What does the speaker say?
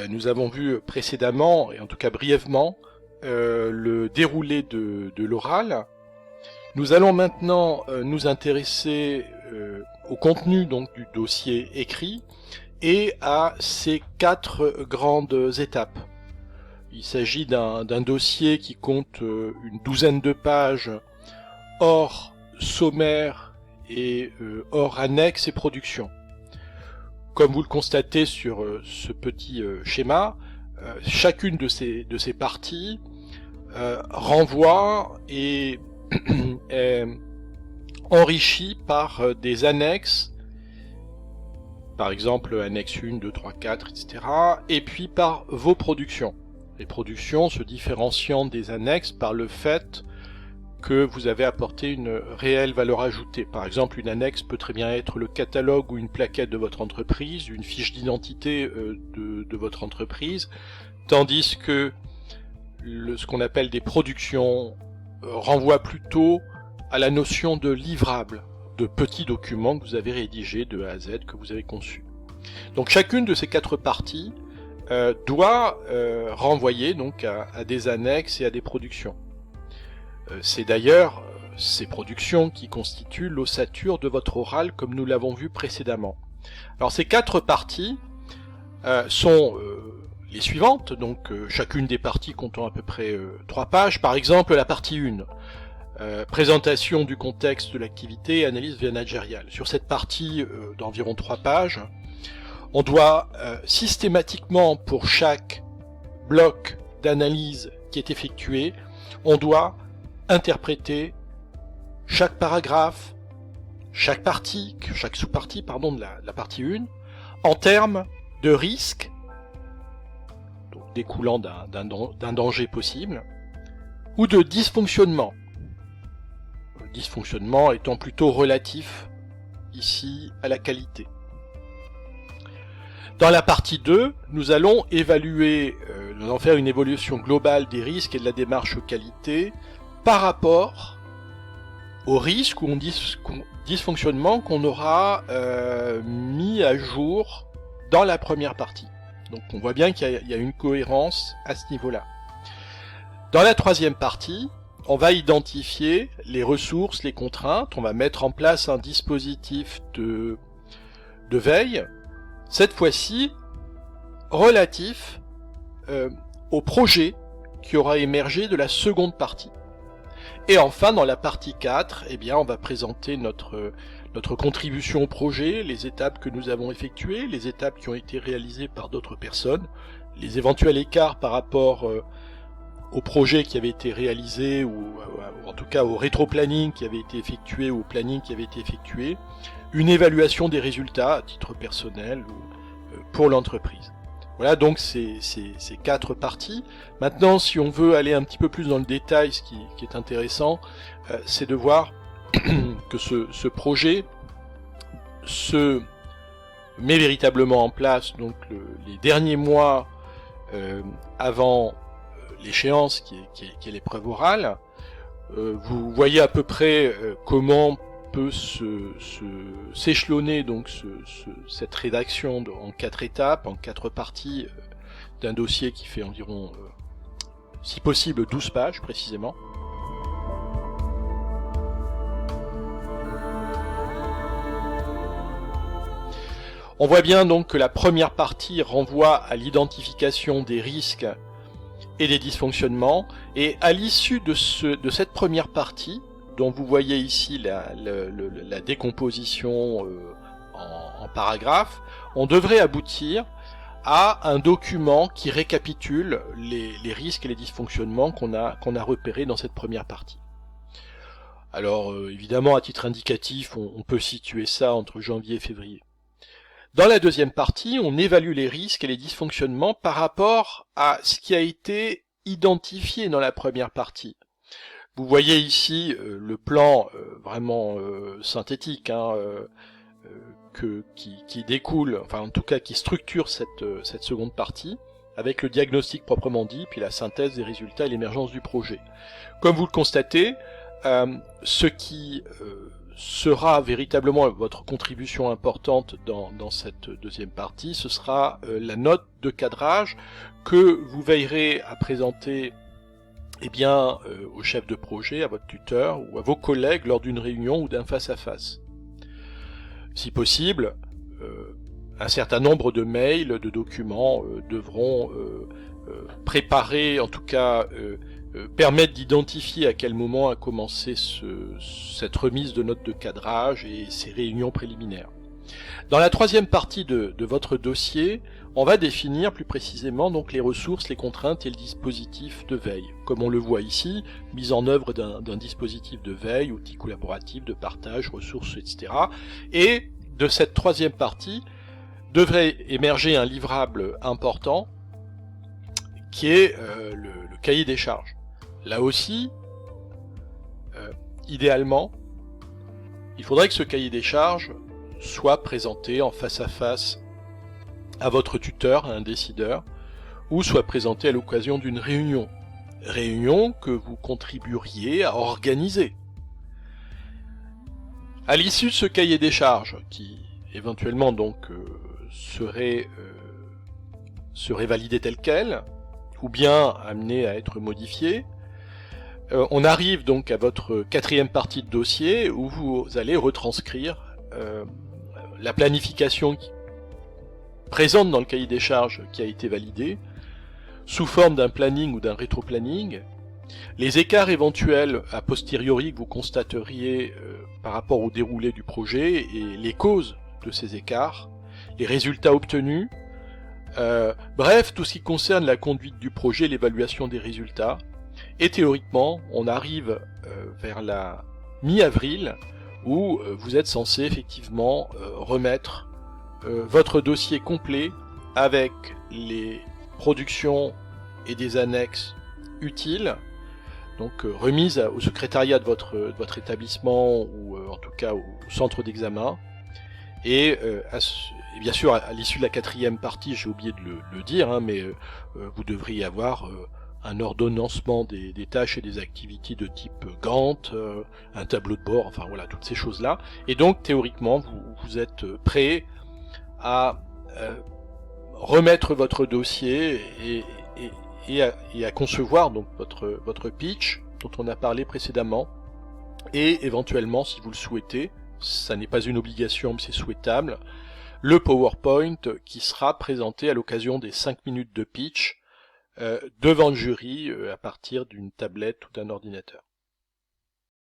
nous avons vu précédemment, et en tout cas brièvement, le déroulé de l'oral. Nous allons maintenant nous intéresser au contenu donc du dossier écrit et à ces 4 grandes étapes. Il s'agit d'un dossier qui compte une douzaine de pages hors sommaire et hors annexe et production. Comme vous le constatez sur ce petit schéma, chacune de ces parties renvoie et est enrichie par des annexes, par exemple annexe 1, 2, 3, 4, etc. et puis par vos productions. Les productions se différenciant des annexes par le fait que vous avez apporté une réelle valeur ajoutée. Par exemple, une annexe peut très bien être le catalogue ou une plaquette de votre entreprise, une fiche d'identité de votre entreprise, tandis que ce qu'on appelle des productions renvoie plutôt à la notion de livrable, de petits documents que vous avez rédigés de A à Z, que vous avez conçus. Donc chacune de ces 4 parties doit renvoyer donc à des annexes et à des productions. C'est d'ailleurs ces productions qui constituent l'ossature de votre oral, comme nous l'avons vu précédemment. Alors ces 4 parties sont les suivantes, donc chacune des parties comptant à peu près 3 pages. Par exemple, la partie 1, présentation du contexte de l'activité et analyse managériale. Sur cette partie d'environ 3 pages, on doit systématiquement, pour chaque bloc d'analyse qui est effectué, on doit interpréter chaque paragraphe, chaque sous-partie de la partie 1, en termes de risque, donc découlant d'un danger possible, ou de dysfonctionnement. Le dysfonctionnement étant plutôt relatif ici à la qualité. Dans la partie 2, nous allons nous allons faire une évaluation globale des risques et de la démarche qualité par rapport aux risques ou aux dysfonctionnements qu'on aura mis à jour dans la première partie. Donc on voit bien qu'il y a une cohérence à ce niveau-là. Dans la troisième partie, on va identifier les ressources, les contraintes, on va mettre en place un dispositif de veille, cette fois-ci relatif au projet qui aura émergé de la seconde partie. Et enfin, dans la partie 4, eh bien, on va présenter notre contribution au projet, les étapes que nous avons effectuées, les étapes qui ont été réalisées par d'autres personnes, les éventuels écarts par rapport au projet qui avait été réalisé, ou en tout cas au rétro-planning qui avait été effectué, ou au planning qui avait été effectué, une évaluation des résultats à titre personnel ou pour l'entreprise. Voilà donc ces 4 parties. Maintenant, si on veut aller un petit peu plus dans le détail, ce qui est intéressant, c'est de voir que ce projet se met véritablement en place donc les derniers mois avant l'échéance qui est l'épreuve orale. Vous voyez à peu près comment peut s'échelonner donc cette rédaction en 4 étapes, en 4 parties d'un dossier qui fait environ, si possible, 12 pages précisément. On voit bien donc que la première partie renvoie à l'identification des risques et des dysfonctionnements, et à l'issue de cette première partie, dont vous voyez ici la décomposition en paragraphes, on devrait aboutir à un document qui récapitule les risques et les dysfonctionnements qu'on a repérés dans cette première partie. Alors évidemment, à titre indicatif, on peut situer ça entre janvier et février. Dans la deuxième partie, on évalue les risques et les dysfonctionnements par rapport à ce qui a été identifié dans la première partie. Vous voyez ici le plan vraiment synthétique qui découle, enfin en tout cas qui structure cette seconde partie, avec le diagnostic proprement dit, puis la synthèse des résultats et l'émergence du projet. Comme vous le constatez, ce qui sera véritablement votre contribution importante dans cette deuxième partie, ce sera la note de cadrage que vous veillerez à présenter au chef de projet, à votre tuteur ou à vos collègues lors d'une réunion ou d'un face-à-face. Si possible, un certain nombre de mails, de documents devront préparer, en tout cas permettre d'identifier à quel moment a commencé cette remise de notes de cadrage et ces réunions préliminaires. Dans la troisième partie de votre dossier, on va définir plus précisément donc les ressources, les contraintes et le dispositif de veille. Comme on le voit ici, mise en œuvre d'un dispositif de veille, outils collaboratifs, de partage, ressources, etc. Et de cette troisième partie devrait émerger un livrable important qui est le cahier des charges. Là aussi, idéalement, il faudrait que ce cahier des charges soit présenté en face à face à votre tuteur, à un décideur, ou soit présenté à l'occasion d'une réunion. Réunion que vous contribueriez à organiser. À l'issue de ce cahier des charges, qui éventuellement donc serait validé tel quel, ou bien amené à être modifié, on arrive donc à votre quatrième partie de dossier où vous allez retranscrire la planification présente dans le cahier des charges qui a été validé, sous forme d'un planning ou d'un rétro-planning, les écarts éventuels a posteriori que vous constateriez par rapport au déroulé du projet et les causes de ces écarts, les résultats obtenus, bref, tout ce qui concerne la conduite du projet, l'évaluation des résultats. Et théoriquement, on arrive vers la mi-avril où vous êtes censé effectivement remettre votre dossier complet avec les productions et des annexes utiles, donc remise au secrétariat de votre établissement ou en tout cas au centre d'examen. Et bien sûr, à l'issue de la quatrième partie, j'ai oublié de le dire, mais vous devriez avoir un ordonnancement des tâches et des activités de type Gantt, un tableau de bord, enfin voilà, toutes ces choses-là. Et donc, théoriquement, vous êtes prêt à remettre votre dossier et à concevoir donc votre pitch, dont on a parlé précédemment, et éventuellement, si vous le souhaitez, ça n'est pas une obligation, mais c'est souhaitable, le PowerPoint qui sera présenté à l'occasion des 5 minutes de pitch devant le jury à partir d'une tablette ou d'un ordinateur.